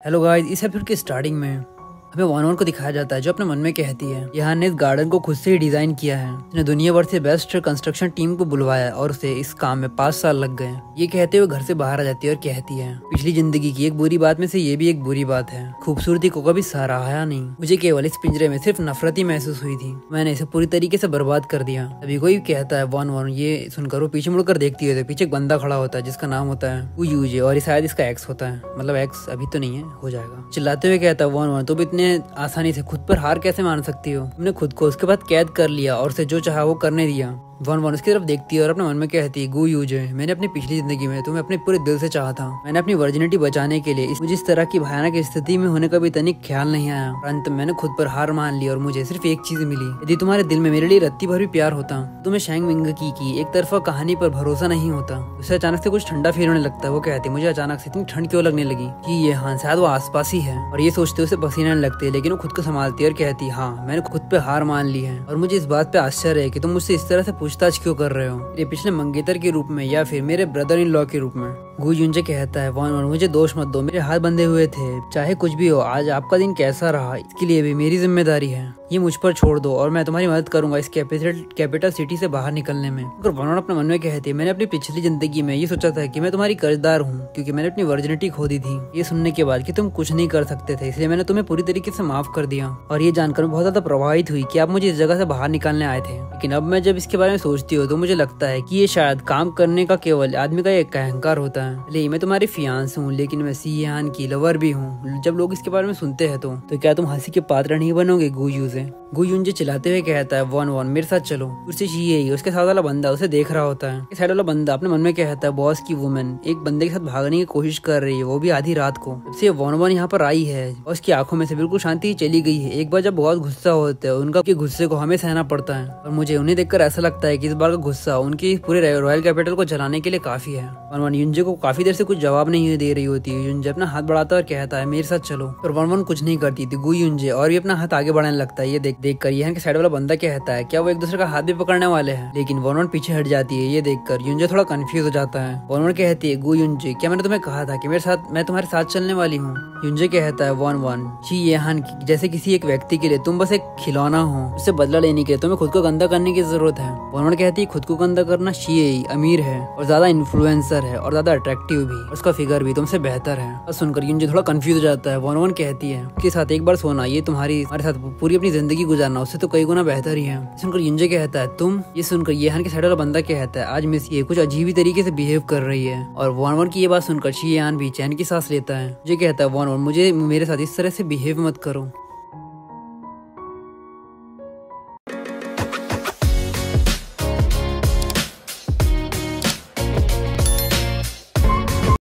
Hello guys, इस episode के starting में हमें वन वन को दिखाया जाता है जो अपने मन में कहती है यहाँ ने इस गार्डन को खुद से ही डिजाइन किया है। उसने दुनिया भर से बेस्ट कंस्ट्रक्शन टीम को बुलवाया और उसे इस काम में 5 साल लग गए। ये कहते हुए घर से बाहर आ जाती है और कहती है पिछली जिंदगी की एक बुरी बात में से ये भी एक बुरी बात है। खूबसूरती को कभी सराहा नहीं, मुझे केवल इस पिंजरे में सिर्फ नफरत ही महसूस हुई थी। मैंने इसे पूरी तरीके से बर्बाद कर दिया। अभी कोई कहता है वन वन। ये सुनकर वो पीछे मुड़कर देखती है तो पीछे एक बंदा खड़ा होता है जिसका नाम होता है वो यूजे और शायद इसका एक्स होता है। मतलब एक्स अभी तो नहीं है, हो जाएगा। चिल्लाते हुए कहता है वन वन तुम इतने आसानी से खुद पर हार कैसे मान सकती हो? तुमने खुद को उसके बाद कैद कर लिया और उसे जो चाहा वो करने दिया। वन वन उसकी तरफ देखती है और अपने मन में कहती है गू यूजे, मैंने अपनी पिछली जिंदगी में तुम्हें अपने पूरे दिल से चाहा था। मैंने अपनी वर्जिनिटी बचाने के लिए मुझे इस तरह की भयानक स्थिति में होने का भी तनिक ख्याल नहीं आया। अंत में मैंने खुद पर हार मान ली और मुझे सिर्फ एक चीज मिली। यदि तुम्हारे दिल में मेरे लिए रत्ती भर भी प्यार होता, तुम्हें शैंग विंग की एक तरफा कहानी पर भरोसा नहीं होता। उसे अचानक से कुछ ठंडा फील होने लगता है। वो कहती मुझे अचानक से इतनी ठंड क्यों लगने लगी कि ये हाँ शायद वो आसपास ही है। और ये सोचते उसे पसीने लगते है, लेकिन वो खुद को संभालती है और कहती हाँ मैंने खुद पे हार मान ली है। और मुझे इस बात पे आश्चर्य है कि तुम मुझसे इस तरह से पूछताछ क्यों कर रहे हो, मेरे पिछले मंगेतर के रूप में या फिर मेरे ब्रदर इन लॉ के रूप में। गू युंजे कहता है वन वन मुझे दोष मत दो, मेरे हाथ बंधे हुए थे। चाहे कुछ भी हो, आज आपका दिन कैसा रहा इसके लिए भी मेरी जिम्मेदारी है। ये मुझ पर छोड़ दो और मैं तुम्हारी मदद करूंगा इस कैपिटल सिटी से बाहर निकलने में। अगर वन वन अपने मन में कहती है मैंने अपनी पिछली जिंदगी में ये सोचा था कि मैं तुम्हारी कर्जदार हूँ क्योंकि मैंने अपनी वर्जिनिटी खो दी थी। ये सुनने के बाद कि तुम कुछ नहीं कर सकते थे इसलिए मैंने तुम्हें पूरी तरीके से माफ कर दिया। और ये जानकर मैं बहुत ज्यादा प्रभावित हुई कि आप मुझे इस जगह से बाहर निकालने आए थे। लेकिन अब मैं जब इसके बारे में सोचती हूँ तो मुझे लगता है कि ये शायद काम करने का केवल आदमी का एक अहंकार होता है। ले मैं तुम्हारी फियांस हूँ लेकिन मैं सीहान की लवर भी हूँ। जब लोग इसके बारे में सुनते हैं तो क्या तुम हंसी के पात्र नहीं बनोगे? गू युंजे चिल्लाते हुए कहता है वन वन मेरे साथ चलो। उससे चाहिए उसके साथ वाला बंदा उसे देख रहा होता है। साइड वाला बंदा अपने मन में कहता है बॉस की वुमेन एक बंदे के साथ भागने की कोशिश कर रही है, वो भी आधी रात को। जब से वन वन यहाँ पर आई है और उसकी आंखों में से बिल्कुल शांति चली गई है। एक बार जब बहुत गुस्सा होता है उनका गुस्से को हमें सहना पड़ता है और मुझे उन्हें देखकर ऐसा लगता है कि इस बार का गुस्सा उनकी पूरे रॉयल कैपिटल को जलाने के लिए काफी है। वन वन युंजे को काफी देर से कुछ जवाब नहीं दे रही होती है। युंजे अपना हाथ बढ़ाता है और कहता है मेरे साथ चलो, और वन वन कुछ नहीं करती थी। गू युंजे और भी अपना हाथ आगे बढ़ाने लगता है। ये देख कर यहाँ के साइड वाला बंदा कहता है क्या वो एक दूसरे का हाथ भी पकड़ने वाले हैं, लेकिन वन वन पीछे हट जाती है। ये देखकर युंजे थोड़ा कंफ्यूज हो जाता है। वन वन कहती है गू युंजे क्या मैंने तुम्हें कहा था कि मैं तुम्हारे साथ चलने वाली हूँ? युंजे कहता है वन वन शी येहान जैसे किसी एक व्यक्ति के लिए तुम बस एक खिलौना हो, उससे बदला लेने के लिए तुम्हें खुद को गंदा करने की जरूरत है। वन वन कहती है खुद को गंदा करना शी अमीर है और ज्यादा इन्फ्लुएंसर है और ज्यादा अट्रैक्टिव भी, उसका फिगर भी तुमसे बेहतर है। और सुनकर युंजे थोड़ा कंफ्यूज हो जाता है। वन वन कहती है उसके साथ एक बार सोना ये तुम्हारे साथ पूरी अपनी जिंदगी गुजारना उससे तो कई गुना बेहतर ही है। सुनकर युंजे कहता है तुम। ये सुनकर येहान के साइड वाला बंदा कहता है आज मिस ये कुछ अजीब ही तरीके से बिहेव कर रही है। और वन वन की ये बात सुनकर शी येहान भी चैन की सांस लेता है। ये कहता है वन वन मुझे मेरे साथ इस तरह से बिहेव मत करो।